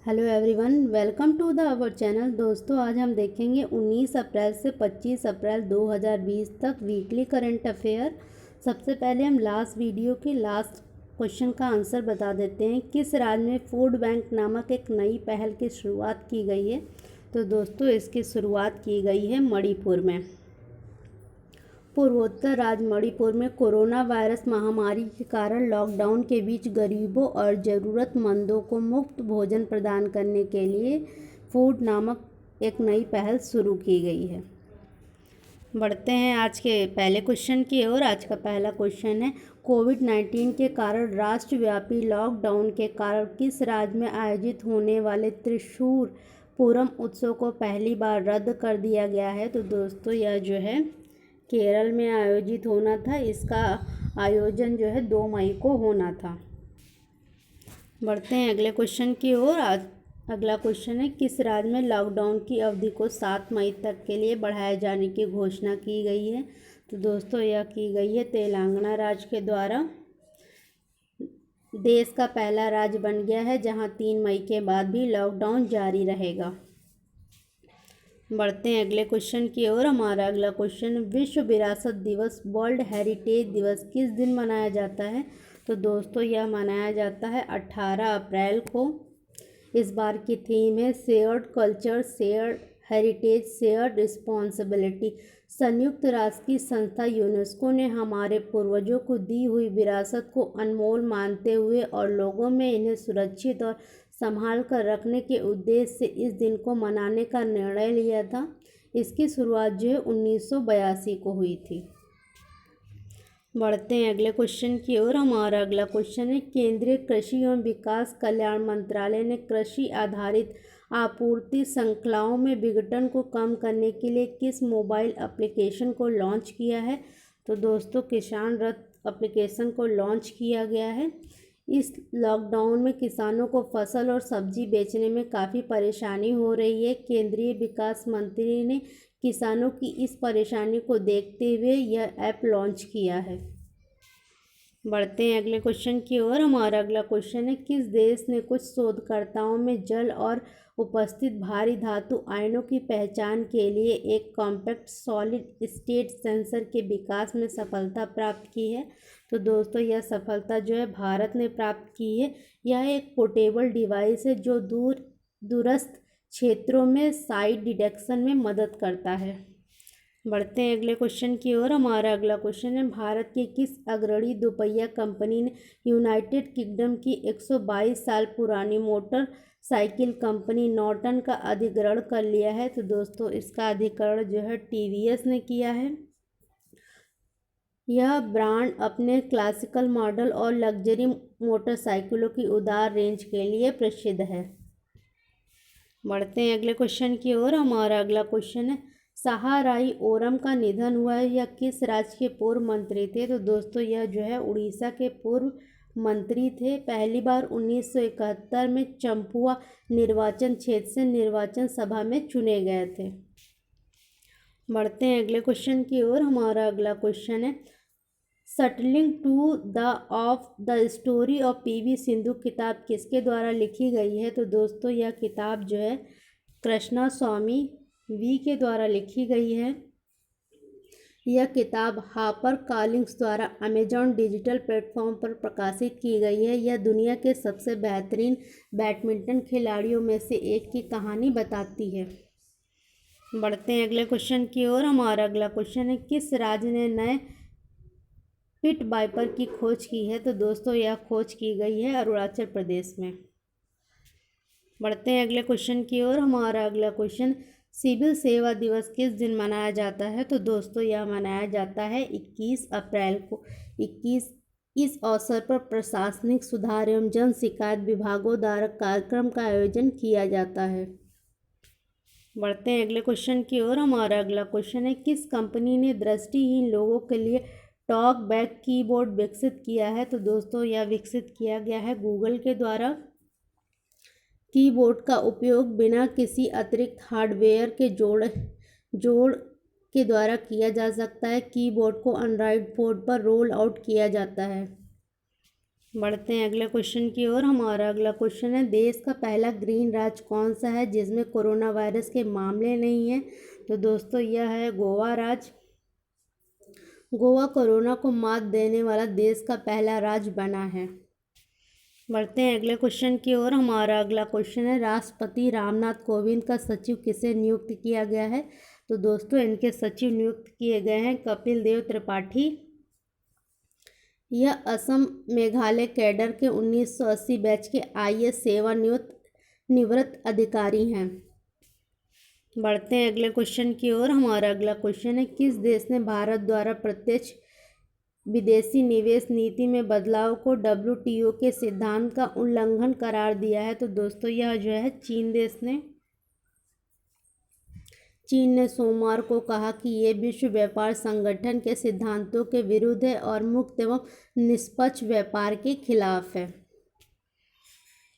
Hello everyone, welcome to the our channel. दोस्तों, आज हम देखेंगे 19 अप्रैल से 25 अप्रैल 2020 तक वीकली करंट अफेयर। सबसे पहले हम लास्ट वीडियो के लास्ट क्वेश्चन का आंसर बता देते हैं। किस राज्य में फूड बैंक नामक एक नई पहल की शुरुआत की गई है? तो दोस्तों, इसकी शुरुआत की गई है मणिपुर में। पूर्वोत्तर राज्य मणिपुर में कोरोना वायरस महामारी के कारण लॉकडाउन के बीच गरीबों और ज़रूरतमंदों को मुफ्त भोजन प्रदान करने के लिए फूड नामक एक नई पहल शुरू की गई है। बढ़ते हैं आज के पहले क्वेश्चन की ओर। आज का पहला क्वेश्चन है, कोविड-19 के कारण राष्ट्रव्यापी लॉकडाउन के कारण किस राज्य में आयोजित होने वाले त्रिशूर पूरम उत्सव को पहली बार रद्द कर दिया गया है? तो दोस्तों, यह जो है केरल में आयोजित होना था। इसका आयोजन जो है 2 मई को होना था। बढ़ते हैं अगले क्वेश्चन की ओर। आज अगला क्वेश्चन है, किस राज्य में लॉकडाउन की अवधि को 7 मई तक के लिए बढ़ाए जाने की घोषणा की गई है? तो दोस्तों, यह की गई है तेलंगाना राज्य के द्वारा। देश का पहला राज्य बन गया है जहां 3 मई के बाद भी लॉकडाउन जारी रहेगा। बढ़ते हैं अगले क्वेश्चन की ओर। हमारा अगला क्वेश्चन, विश्व विरासत दिवस वर्ल्ड हेरिटेज दिवस किस दिन मनाया जाता है? तो दोस्तों, यह मनाया जाता है 18 अप्रैल को। इस बार की थीम है shared culture, shared heritage, shared responsibility. संयुक्त राष्ट्र की संस्था यूनेस्को ने हमारे पूर्वजों को दी हुई विरासत को अनमोल मानते हुए और लोगों में इन्हें सुरक्षित और संभाल कर रखने के उद्देश्य से इस दिन को मनाने का निर्णय लिया था। इसकी शुरुआत जो है 1982 को हुई थी। बढ़ते हैं अगले क्वेश्चन की ओर। हमारा अगला क्वेश्चन है, केंद्रीय कृषि एवं विकास कल्याण मंत्रालय ने कृषि आधारित आपूर्ति श्रृंखलाओं में विघटन को कम करने के लिए किस मोबाइल एप्लीकेशन को लॉन्च किया है? तो दोस्तों, किसान रथ एप्लीकेशन को लॉन्च किया गया है। इस लॉकडाउन में किसानों को फसल और सब्जी बेचने में काफ़ी परेशानी हो रही है। केंद्रीय विकास मंत्री ने किसानों की इस परेशानी को देखते हुए यह ऐप लॉन्च किया है। बढ़ते हैं अगले क्वेश्चन की ओर। हमारा अगला क्वेश्चन है, किस देश ने कुछ शोधकर्ताओं में जल और उपस्थित भारी धातु आयनों की पहचान के लिए एक कॉम्पैक्ट सॉलिड स्टेट सेंसर के विकास में सफलता प्राप्त की है? तो दोस्तों, यह सफलता जो है भारत ने प्राप्त की है। यह एक पोर्टेबल डिवाइस है जो दूरस्थ क्षेत्रों में साइट डिटेक्शन में मदद करता है। बढ़ते हैं अगले क्वेश्चन की ओर। हमारा अगला क्वेश्चन है, भारत की किस अग्रणी दोपहिया कंपनी ने यूनाइटेड किंगडम की 122 साल पुरानी मोटर साइकिल कंपनी नॉर्टन का अधिग्रहण कर लिया है? तो दोस्तों, इसका अधिग्रहण जो है टीवीएस ने किया है। यह ब्रांड अपने क्लासिकल मॉडल और लग्जरी मोटरसाइकिलों की उदार रेंज के लिए प्रसिद्ध है। बढ़ते हैं अगले क्वेश्चन की ओर। हमारा अगला क्वेश्चन है, सहाराई ओरम का निधन हुआ है, यह किस राज्य के पूर्व मंत्री थे? तो दोस्तों, यह जो है उड़ीसा के पूर्व मंत्री थे। पहली बार 1971 में चंपुआ निर्वाचन क्षेत्र से निर्वाचन सभा में चुने गए थे। बढ़ते हैं अगले क्वेश्चन की ओर। हमारा अगला क्वेश्चन है, shuttling to the of the story of PV Sindhu किताब किसके द्वारा लिखी गई है? तो दोस्तों, यह किताब जो है कृष्णा स्वामी वी के द्वारा लिखी गई है। यह किताब हापर कॉलिंग्स द्वारा अमेजॉन डिजिटल प्लेटफॉर्म पर प्रकाशित की गई है। यह दुनिया के सबसे बेहतरीन बैडमिंटन खिलाड़ियों में से एक की कहानी बताती है। बढ़ते हैं अगले क्वेश्चन की ओर। हमारा अगला क्वेश्चन है, किस राज्य ने नए पिट वाइपर की खोज की है? तो दोस्तों, यह खोज की गई है अरुणाचल प्रदेश में। बढ़ते हैं अगले क्वेश्चन की ओर। हमारा अगला क्वेश्चन, सिविल सेवा दिवस किस दिन मनाया जाता है? तो दोस्तों, यह मनाया जाता है 21 अप्रैल को। इस अवसर पर प्रशासनिक सुधार एवं जन शिकायत विभागों द्वारा कार्यक्रम का आयोजन किया जाता है। बढ़ते हैं अगले क्वेश्चन की ओर। हमारा अगला क्वेश्चन है, किस कंपनी ने दृष्टिहीन लोगों के लिए टॉक बैक कीबोर्ड विकसित किया है? तो दोस्तों, यह विकसित किया गया है गूगल के द्वारा। कीबोर्ड का उपयोग बिना किसी अतिरिक्त हार्डवेयर के जोड़ के द्वारा किया जा सकता है। कीबोर्ड को एंड्रॉयड फोन पर रोल आउट किया जाता है। बढ़ते हैं अगले क्वेश्चन की ओर। हमारा अगला क्वेश्चन है, देश का पहला ग्रीन राज्य कौन सा है जिसमें कोरोना वायरस के मामले नहीं हैं? तो दोस्तों यह है गोवा राज्य। गोवा कोरोना को मात देने वाला देश का पहला राज्य बना है। बढ़ते हैं अगले क्वेश्चन की ओर। हमारा अगला क्वेश्चन है, राष्ट्रपति रामनाथ कोविंद का सचिव किसे नियुक्त किया गया है? तो दोस्तों इनके सचिव नियुक्त किए गए हैं कपिल देव त्रिपाठी। यह असम मेघालय कैडर के 1980 बैच के IAS सेवानिवृत्त अधिकारी हैं। बढ़ते हैं अगले क्वेश्चन की ओर। हमारा अगला क्वेश्चन है, किस देश ने भारत द्वारा प्रत्यक्ष विदेशी निवेश नीति में बदलाव को WTO के सिद्धांत का उल्लंघन करार दिया है? तो दोस्तों यह जो है चीन देश ने। चीन ने सोमवार को कहा कि ये विश्व व्यापार संगठन के सिद्धांतों के विरुद्ध है और मुक्त एवं निष्पक्ष व्यापार के खिलाफ है।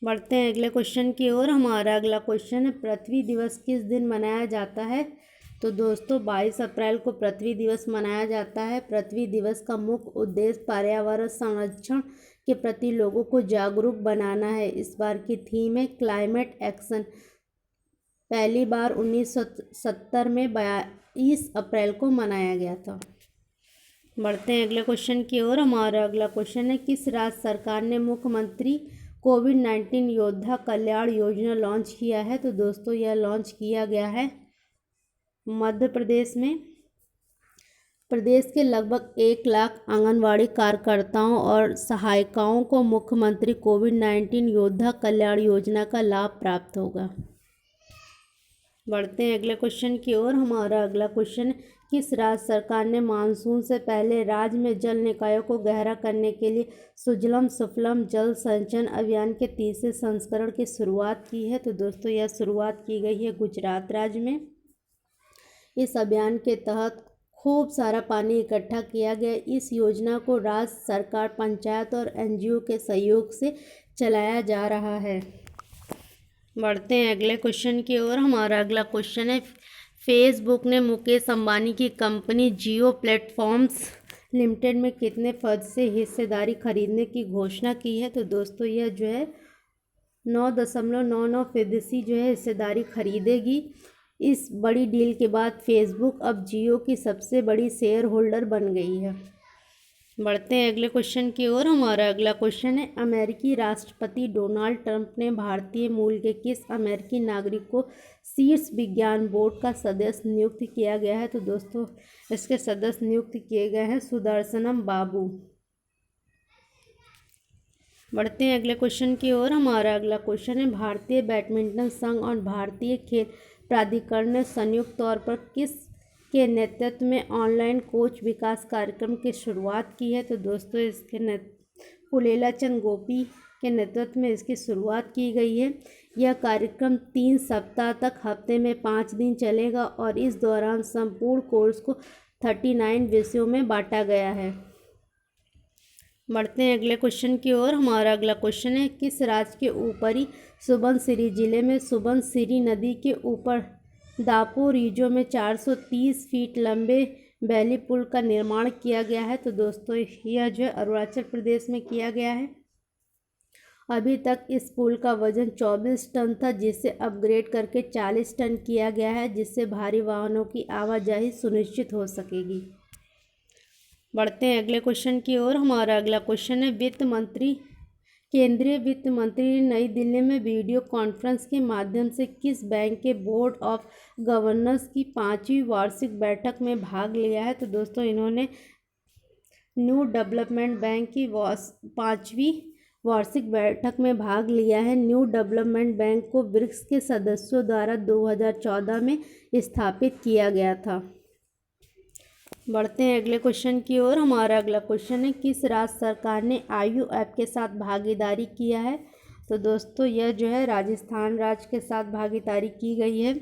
बढ़ते हैं अगले क्वेश्चन की ओर। हमारा अगला क्वेश्चन है, पृथ्वी दिवस किस दिन मनाया जाता है? तो दोस्तों 22 अप्रैल को पृथ्वी दिवस मनाया जाता है। पृथ्वी दिवस का मुख्य उद्देश्य पर्यावरण संरक्षण के प्रति लोगों को जागरूक बनाना है। इस बार की थीम है क्लाइमेट एक्शन। पहली बार 1970 में 22 अप्रैल को मनाया गया था। बढ़ते हैं अगले क्वेश्चन की ओर। हमारा अगला क्वेश्चन है, किस राज्य सरकार ने मुख्यमंत्री कोविड-19 योद्धा कल्याण योजना लॉन्च किया है? तो दोस्तों यह लॉन्च किया गया है मध्य प्रदेश में। प्रदेश के लगभग 1 लाख आंगनवाड़ी कार्यकर्ताओं और सहायिकाओं को मुख्यमंत्री कोविड-19 योद्धा कल्याण योजना का लाभ प्राप्त होगा। बढ़ते हैं अगले क्वेश्चन की ओर। हमारा अगला क्वेश्चन है, किस राज्य सरकार ने मानसून से पहले राज्य में जल निकायों को गहरा करने के लिए सुजलम सुफलम जल संचयन अभियान के तीसरे संस्करण की शुरुआत की है? तो दोस्तों यह शुरुआत की गई है गुजरात राज्य में। इस अभियान के तहत खूब सारा पानी इकट्ठा किया गया। इस योजना को राज्य सरकार, पंचायत और NGO के सहयोग से चलाया जा रहा है। बढ़ते हैं अगले क्वेश्चन की ओर। हमारा अगला क्वेश्चन है, फेसबुक ने मुकेश अंबानी की कंपनी जियो प्लेटफॉर्म्स लिमिटेड में कितने फर्द से हिस्सेदारी खरीदने की घोषणा की है? तो दोस्तों यह जो है 9.99% जो है हिस्सेदारी खरीदेगी। इस बड़ी डील के बाद फेसबुक अब जियो की सबसे बड़ी शेयर होल्डर बन गई है। बढ़ते हैं अगले क्वेश्चन की ओर। हमारा अगला क्वेश्चन है, अमेरिकी राष्ट्रपति डोनाल्ड ट्रंप ने भारतीय मूल के किस अमेरिकी नागरिक को शीर्ष विज्ञान बोर्ड का सदस्य नियुक्त किया गया है? तो दोस्तों इसके सदस्य नियुक्त किए गए हैं सुदर्शनम बाबू। बढ़ते हैं अगले क्वेश्चन की ओर। हमारा अगला क्वेश्चन है, भारतीय बैडमिंटन संघ और भारतीय खेल प्राधिकरण ने संयुक्त तौर पर किस के नेतृत्व में ऑनलाइन कोच विकास कार्यक्रम की शुरुआत की है? तो दोस्तों इसके पुलेला चंद गोपी के नेतृत्व में इसकी शुरुआत की गई है। यह कार्यक्रम 3 सप्ताह तक हफ्ते में 5 दिन चलेगा और इस दौरान संपूर्ण कोर्स को 39 विषयों में बांटा गया है। बढ़ते हैं अगले क्वेश्चन की ओर। हमारा अगला क्वेश्चन है, किस राज्य के ऊपरी सुबनसिरी जिले में सुबनसिरी नदी के ऊपर दापोरिजो में 430 फीट लंबे बैली पुल का निर्माण किया गया है? तो दोस्तों यह जो है अरुणाचल प्रदेश में किया गया है। अभी तक इस पुल का वजन 24 टन था, जिसे अपग्रेड करके 40 टन किया गया है, जिससे भारी वाहनों की आवाजाही सुनिश्चित हो सकेगी। बढ़ते हैं अगले क्वेश्चन की ओर। हमारा अगला क्वेश्चन है, केंद्रीय वित्त मंत्री ने नई दिल्ली में वीडियो कॉन्फ्रेंस के माध्यम से किस बैंक के बोर्ड ऑफ गवर्नर्स की 5वीं वार्षिक बैठक में भाग लिया है? तो दोस्तों इन्होंने न्यू डेवलपमेंट बैंक की 5वीं वार्षिक बैठक में भाग लिया है। न्यू डेवलपमेंट बैंक को ब्रिक्स के सदस्यों द्वारा 2014 में स्थापित किया गया था। बढ़ते हैं अगले क्वेश्चन की ओर। हमारा अगला क्वेश्चन है, किस राज्य सरकार ने आयु ऐप के साथ भागीदारी किया है? तो दोस्तों यह जो है राजस्थान राज्य के साथ भागीदारी की गई है।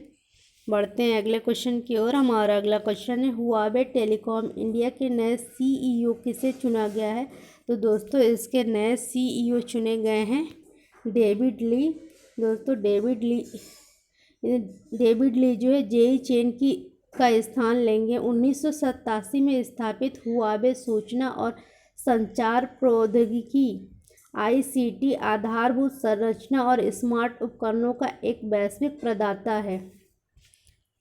बढ़ते हैं अगले क्वेश्चन की ओर। हमारा अगला क्वेश्चन है, हुआवे टेलीकॉम इंडिया के नए CEO किसे चुना गया है? तो दोस्तों इसके नए CEO चुने गए हैं डेविड ली। दोस्तों डेविड ली जो है जेई चेन का स्थान लेंगे। 1987 में स्थापित हुआवे सूचना और संचार प्रौद्योगिकी आईसीटी आधारभूत संरचना और स्मार्ट उपकरणों का एक वैश्विक प्रदाता है।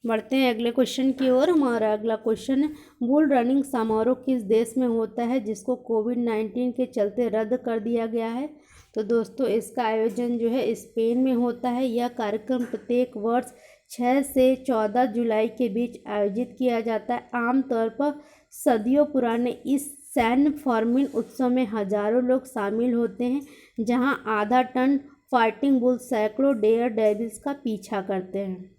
बढ़ते हैं अगले क्वेश्चन की ओर। हमारा अगला क्वेश्चन है, बुल रनिंग समारोह किस देश में होता है जिसको कोविड-19 के चलते रद्द कर दिया गया है? तो दोस्तों इसका आयोजन जो है स्पेन में होता है। यह कार्यक्रम प्रत्येक वर्ष 6 से 14 जुलाई के बीच आयोजित किया जाता है। आमतौर पर सदियों पुराने इस सैन फर्मिन उत्सव में हजारों लोग शामिल होते हैं, जहां आधा टन फाइटिंग बुल सैकड़ों डेयर डेविल्स का पीछा करते हैं।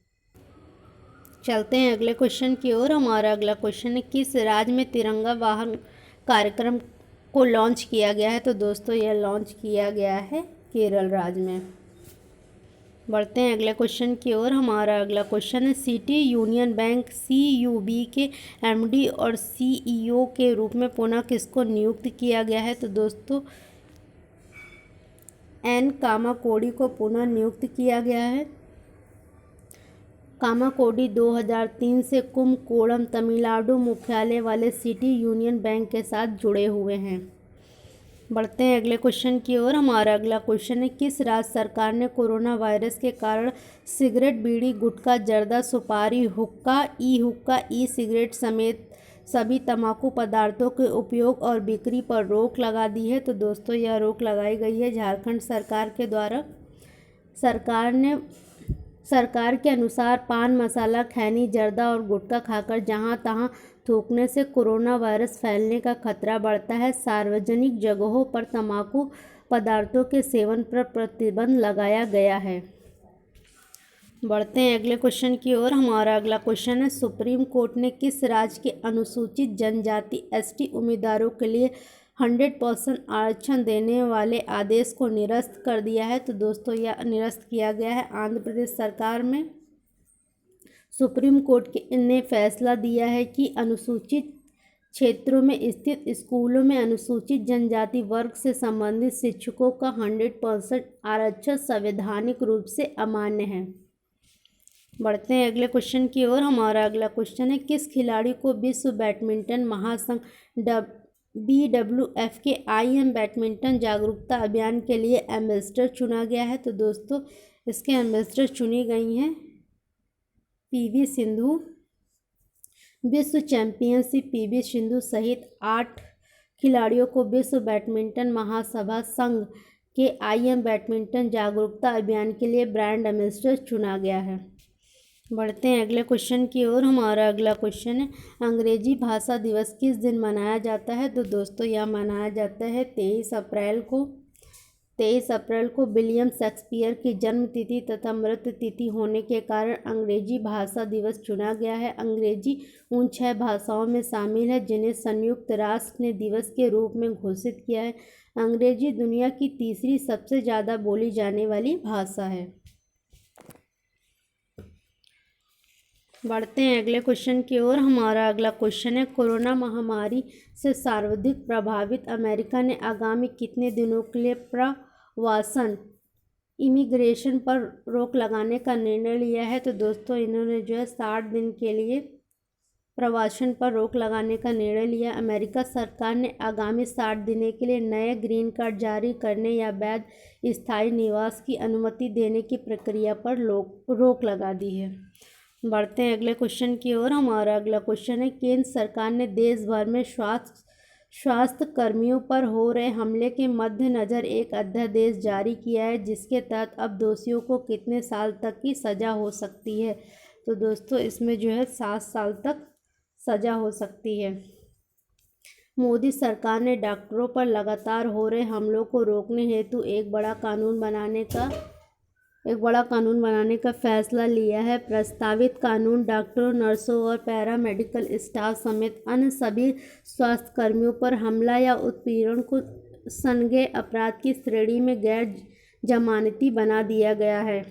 चलते हैं अगले क्वेश्चन की ओर। हमारा अगला क्वेश्चन है, किस राज्य में तिरंगा वाहन कार्यक्रम को लॉन्च किया गया है? तो दोस्तों यह लॉन्च किया गया है केरल राज्य में। बढ़ते हैं अगले क्वेश्चन की ओर। हमारा अगला क्वेश्चन है, सिटी यूनियन बैंक CUB के MD और CEO के रूप में पुनः किसको नियुक्त किया गया है? तो दोस्तों एन कामाकोडी को पुनः नियुक्त किया गया है। कामाकोडी 2003 से कुंभकोणम तमिलनाडु मुख्यालय वाले सिटी यूनियन बैंक के साथ जुड़े हुए हैं। बढ़ते हैं अगले क्वेश्चन की ओर। हमारा अगला क्वेश्चन है, किस राज्य सरकार ने कोरोना वायरस के कारण सिगरेट, बीड़ी, गुटखा, जर्दा, सुपारी, हुक्का, ई सिगरेट समेत सभी तंबाकू पदार्थों के उपयोग और बिक्री पर रोक लगा दी है? तो दोस्तों यह रोक लगाई गई है झारखंड सरकार के द्वारा। सरकार के अनुसार पान मसाला, खैनी, जर्दा और गुटखा खाकर जहां तहां थूकने से कोरोना वायरस फैलने का खतरा बढ़ता है। सार्वजनिक जगहों पर तंबाकू पदार्थों के सेवन पर प्रतिबंध लगाया गया है। बढ़ते हैं अगले क्वेश्चन की ओर। हमारा अगला क्वेश्चन है, सुप्रीम कोर्ट ने किस राज्य के अनुसूचित जनजाति ST उम्मीदवारों के लिए 100% आरक्षण देने वाले आदेश को निरस्त कर दिया है? तो दोस्तों यह निरस्त किया गया है आंध्र प्रदेश सरकार में। सुप्रीम कोर्ट ने फैसला दिया है कि अनुसूचित क्षेत्रों में स्थित स्कूलों में अनुसूचित जनजाति वर्ग से संबंधित शिक्षकों का 100% आरक्षण संवैधानिक रूप से अमान्य है। बढ़ते हैं अगले क्वेश्चन की ओर। हमारा अगला क्वेश्चन है, किस खिलाड़ी को विश्व बैडमिंटन महासंघ BWF के IM बैडमिंटन जागरूकता अभियान के लिए एम्बेसडर चुना गया है? तो दोस्तों इसके एम्बेसडर चुनी गई हैं PV सिंधु। विश्व चैंपियनशिप PV सिंधु सहित 8 खिलाड़ियों को विश्व बैडमिंटन महासभा संघ के IM बैडमिंटन जागरूकता अभियान के लिए ब्रांड एम्बेसडर चुना गया है। बढ़ते हैं अगले क्वेश्चन की ओर। हमारा अगला क्वेश्चन है, अंग्रेजी भाषा दिवस किस दिन मनाया जाता है? तो दोस्तों यह मनाया जाता है 23 अप्रैल को। 23 अप्रैल को विलियम शेक्सपियर की जन्म तिथि तथा मृत्यु तिथि होने के कारण अंग्रेजी भाषा दिवस चुना गया है। अंग्रेजी उन 6 भाषाओं में शामिल है जिन्हें संयुक्त राष्ट्र ने दिवस के रूप में घोषित किया है। अंग्रेजी दुनिया की तीसरी सबसे ज़्यादा बोली जाने वाली भाषा है। बढ़ते हैं अगले क्वेश्चन की ओर। हमारा अगला क्वेश्चन है, कोरोना महामारी से सर्वाधिक प्रभावित अमेरिका ने आगामी कितने दिनों के लिए प्रवासन इमिग्रेशन पर रोक लगाने का निर्णय लिया है? तो दोस्तों इन्होंने जो है 60 दिन के लिए प्रवासन पर रोक लगाने का निर्णय लिया। अमेरिका सरकार ने आगामी 60 दिनों के लिए नए ग्रीन कार्ड जारी करने या वैध स्थायी निवास की अनुमति देने की प्रक्रिया पर रोक लगा दी है। बढ़ते हैं अगले क्वेश्चन की ओर। हमारा अगला क्वेश्चन है, केंद्र सरकार ने देश भर में स्वास्थ्य कर्मियों पर हो रहे हमले के मद्देनज़र एक अध्यादेश जारी किया है जिसके तहत अब दोषियों को कितने साल तक की सज़ा हो सकती है? तो दोस्तों इसमें जो है 7 साल तक सज़ा हो सकती है। मोदी सरकार ने डॉक्टरों पर लगातार हो रहे हमलों को रोकने हेतु एक बड़ा कानून बनाने का फैसला लिया है। प्रस्तावित कानून डॉक्टरों, नर्सों और पैरामेडिकल स्टाफ समेत अन्य सभी स्वास्थ्य कर्मियों पर हमला या उत्पीड़न को संज्ञेय अपराध की श्रेणी में गैर जमानती बना दिया गया है।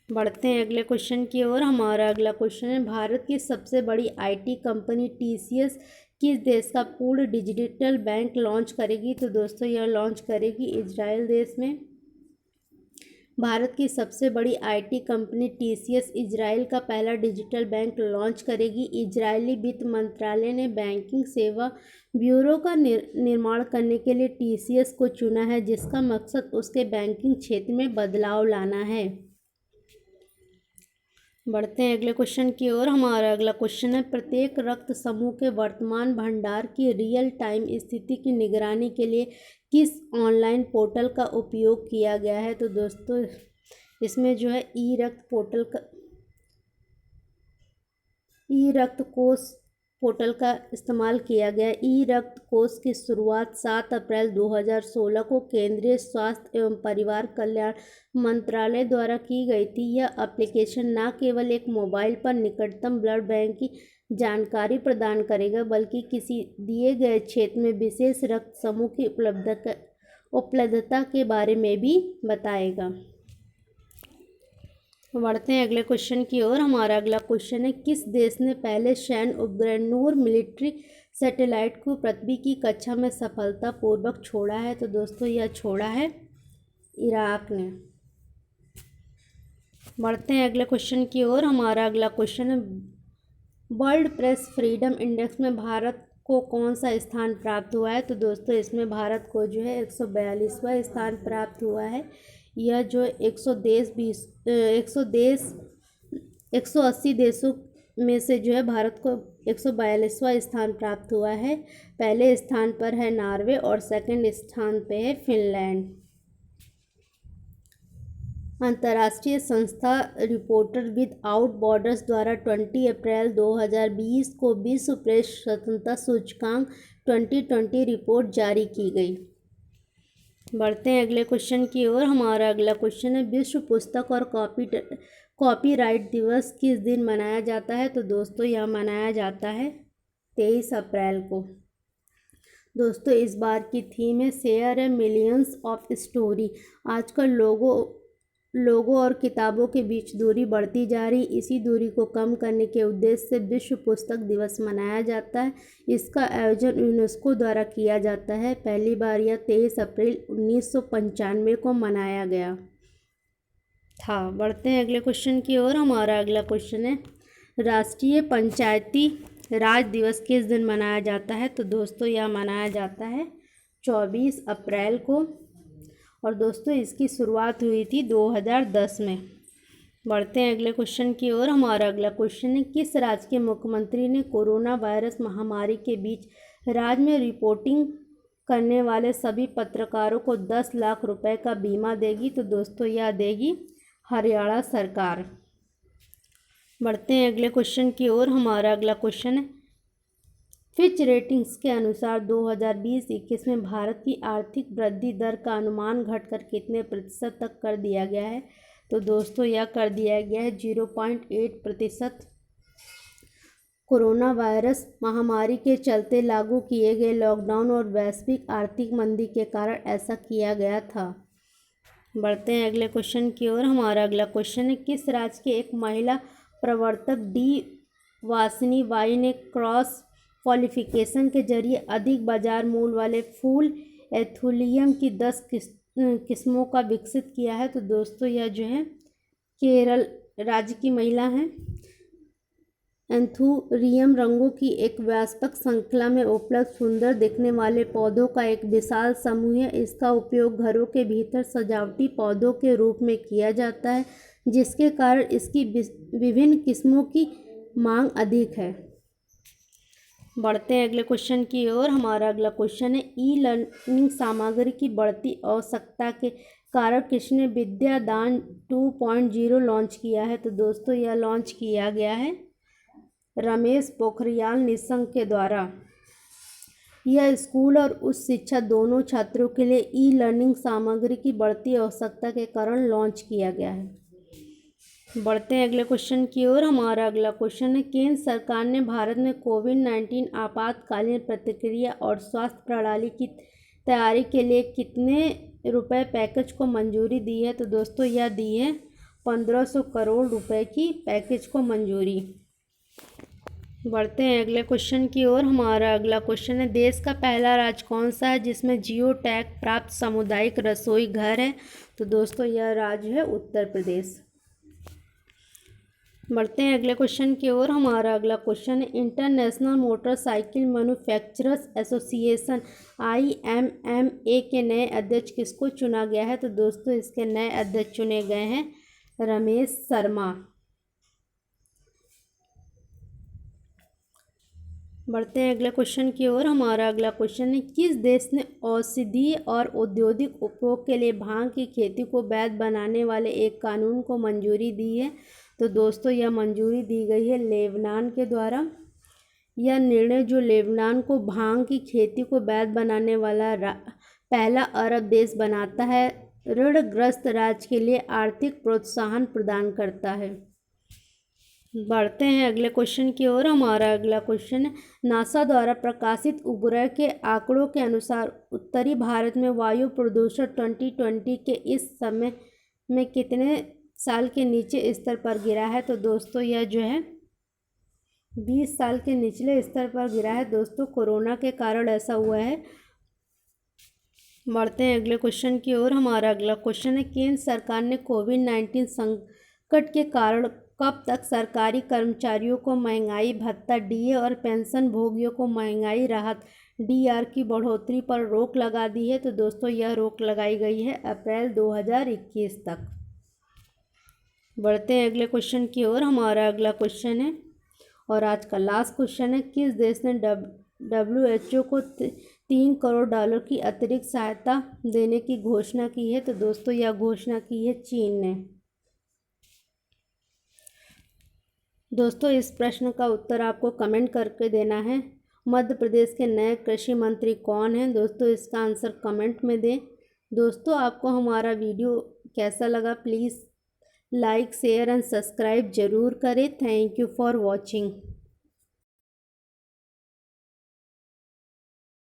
बढ़ते हैं अगले क्वेश्चन की ओर। हमारा अगला क्वेश्चन है, भारत की सबसे बड़ी IT कंपनी TCS किस देश का पूर्ण डिजिटल बैंक लॉन्च करेगी? तो दोस्तों यह लॉन्च करेगी इजराइल देश में। भारत की सबसे बड़ी आईटी कंपनी टीसीएस इजराइल का पहला डिजिटल बैंक लॉन्च करेगी। इजरायली वित्त मंत्रालय ने बैंकिंग सेवा ब्यूरो का निर्माण करने के लिए टीसीएस को चुना है, जिसका मकसद उसके बैंकिंग क्षेत्र में बदलाव लाना है। बढ़ते हैं अगले क्वेश्चन की ओर। हमारा अगला क्वेश्चन है, प्रत्येक रक्त समूह के वर्तमान भंडार की रियल टाइम स्थिति की निगरानी के लिए किस ऑनलाइन पोर्टल का उपयोग किया गया है। तो दोस्तों इसमें जो है ई रक्त कोष पोर्टल का इस्तेमाल किया गया। ई रक्त कोष की शुरुआत 7 अप्रैल 2016 को केंद्रीय स्वास्थ्य एवं परिवार कल्याण मंत्रालय द्वारा की गई थी। यह एप्लीकेशन न केवल एक मोबाइल पर निकटतम ब्लड बैंक की जानकारी प्रदान करेगा, बल्कि किसी दिए गए क्षेत्र में विशेष रक्त समूह की उपलब्धता के बारे में भी बताएगा। बढ़ते हैं अगले क्वेश्चन की ओर। हमारा अगला क्वेश्चन है, किस देश ने पहले सैन्य उपग्रह नूर मिलिट्री सैटेलाइट को पृथ्वी की कक्षा में सफलतापूर्वक छोड़ा है। तो दोस्तों यह छोड़ा है इराक ने। बढ़ते हैं अगले क्वेश्चन की ओर। हमारा अगला क्वेश्चन है, वर्ल्ड प्रेस फ्रीडम इंडेक्स में भारत को कौन सा स्थान प्राप्त हुआ है। तो दोस्तों इसमें भारत को जो है 142वां स्थान प्राप्त हुआ है। यह जो 180 देशों में से जो है भारत को 142वां स्थान प्राप्त हुआ है। पहले स्थान पर है नॉर्वे और सेकंड स्थान पे है फिनलैंड। अंतर्राष्ट्रीय संस्था रिपोर्टर विदाउट बॉर्डर्स द्वारा 20 अप्रैल 2020 को विश्व प्रेस स्वतंत्रता सूचकांक 2020 रिपोर्ट जारी की गई। बढ़ते हैं अगले क्वेश्चन की ओर। हमारा अगला क्वेश्चन है, विश्व पुस्तक और कॉपीराइट दिवस किस दिन मनाया जाता है। तो दोस्तों यह मनाया जाता है 23 अप्रैल को। दोस्तों इस बार की थीम है share A millions of story. आजकल लोगों और किताबों के बीच दूरी बढ़ती जा रही, इसी दूरी को कम करने के उद्देश्य से विश्व पुस्तक दिवस मनाया जाता है। इसका आयोजन यूनेस्को द्वारा किया जाता है। पहली बार यह 23 अप्रैल 1995 को मनाया गया था। बढ़ते हैं अगले क्वेश्चन की ओर। हमारा अगला क्वेश्चन है, राष्ट्रीय पंचायती राज दिवस किस दिन मनाया जाता है। तो दोस्तों यह मनाया जाता है 24 अप्रैल को, और दोस्तों इसकी शुरुआत हुई थी 2010 में। बढ़ते हैं अगले क्वेश्चन की ओर। हमारा अगला क्वेश्चन है, किस राज्य के मुख्यमंत्री ने कोरोना वायरस महामारी के बीच राज्य में रिपोर्टिंग करने वाले सभी पत्रकारों को 10 लाख रुपए का बीमा देगी। तो दोस्तों यह देगी हरियाणा सरकार। बढ़ते हैं अगले क्वेश्चन की ओर। हमारा अगला क्वेश्चन है, फिच रेटिंग्स के अनुसार 2020-21 में भारत की आर्थिक वृद्धि दर का अनुमान घटकर कितने प्रतिशत तक कर दिया गया है। तो दोस्तों यह कर दिया गया है 0.8%। कोरोना वायरस महामारी के चलते लागू किए गए लॉकडाउन और वैश्विक आर्थिक मंदी के कारण ऐसा किया गया था। बढ़ते हैं अगले क्वेश्चन की ओर। हमारा अगला क्वेश्चन है, किस राज्य के एक महिला प्रवर्तक डी वासनी बाई ने क्रॉस क्वालिफिकेशन के जरिए अधिक बाजार मूल्य वाले फूल एथुलियम की 10 किस्मों का विकसित किया है। तो दोस्तों यह जो है केरल राज्य की महिला हैं। एंथुरियम रंगों की एक व्यापक श्रृंखला में उपलब्ध सुंदर दिखने वाले पौधों का एक विशाल समूह है। इसका उपयोग घरों के भीतर सजावटी पौधों के रूप में किया जाता है, जिसके कारण इसकी विभिन्न किस्मों की मांग अधिक है। बढ़ते हैं अगले क्वेश्चन की ओर। हमारा अगला क्वेश्चन है, ई लर्निंग सामग्री की बढ़ती आवश्यकता के कारण किसने विद्यादान 2.0 लॉन्च किया है। तो दोस्तों यह लॉन्च किया गया है रमेश पोखरियाल निशंक के द्वारा। यह स्कूल और उच्च शिक्षा दोनों छात्रों के लिए ई लर्निंग सामग्री की बढ़ती आवश्यकता के कारण लॉन्च किया गया है। बढ़ते हैं अगले क्वेश्चन की ओर। हमारा अगला क्वेश्चन है, केंद्र सरकार ने भारत में कोविड-19 आपातकालीन प्रतिक्रिया और स्वास्थ्य प्रणाली की तैयारी के लिए कितने रुपए पैकेज को मंजूरी दी है। तो दोस्तों यह दी है 1500 करोड़ रुपए की पैकेज को मंजूरी। बढ़ते हैं अगले क्वेश्चन की ओर। हमारा अगला क्वेश्चन है, देश का पहला राज्य कौन सा है जिसमें जियो टैग प्राप्त सामुदायिक रसोई घर है? तो दोस्तों यह राज्य है उत्तर प्रदेश। बढ़ते हैं अगले क्वेश्चन की ओर। हमारा अगला क्वेश्चन है, international motorcycle manufacturers association IMMA के नए अध्यक्ष किसको चुना गया है? तो दोस्तों इसके नए अध्यक्ष चुने गए हैं रमेश शर्मा। बढ़ते हैं अगले क्वेश्चन की ओर। हमारा अगला क्वेश्चन है, किस देश ने औषधीय और औद्योगिक उपयोग के लिए भांग की खेती को वैध बनाने वाले एक कानून को मंजूरी दी है? तो दोस्तों यह मंजूरी दी गई है लेबनान के द्वारा। यह निर्णय जो लेबनान को भांग की खेती को वैध बनाने वाला पहला अरब देश बनाता है, ऋणग्रस्त राज्य के लिए आर्थिक प्रोत्साहन प्रदान करता है। बढ़ते हैं अगले क्वेश्चन की ओर। हमारा अगला क्वेश्चन है, नासा द्वारा प्रकाशित उपग्रह के आंकड़ों के अनुसार उत्तरी भारत में वायु प्रदूषण 2020 के इस समय में कितने साल के नीचे स्तर पर गिरा है? तो दोस्तों यह जो है 20 साल के निचले स्तर पर गिरा है। दोस्तों कोरोना के कारण ऐसा हुआ है। बढ़ते हैं अगले क्वेश्चन की ओर। हमारा अगला क्वेश्चन है, केंद्र सरकार ने कोविड-19 संकट के कारण कब तक सरकारी कर्मचारियों को महंगाई भत्ता DA और पेंशन भोगियों को महंगाई राहत DR की बढ़ोतरी पर रोक लगा दी है? तो दोस्तों यह रोक लगाई गई है अप्रैल 2021 तक। बढ़ते हैं अगले क्वेश्चन की ओर। हमारा अगला क्वेश्चन है और आज का लास्ट क्वेश्चन है, किस देश ने WHO को $3 करोड़ की अतिरिक्त सहायता देने की घोषणा की है? तो दोस्तों यह घोषणा की है चीन ने। दोस्तों इस प्रश्न का उत्तर आपको कमेंट करके देना है। मध्य प्रदेश के नए कृषि मंत्री कौन हैं? दोस्तों इसका आंसर कमेंट में दें। दोस्तों आपको हमारा वीडियो कैसा लगा please like share and subscribe ज़रूर करें। Thank you for watching.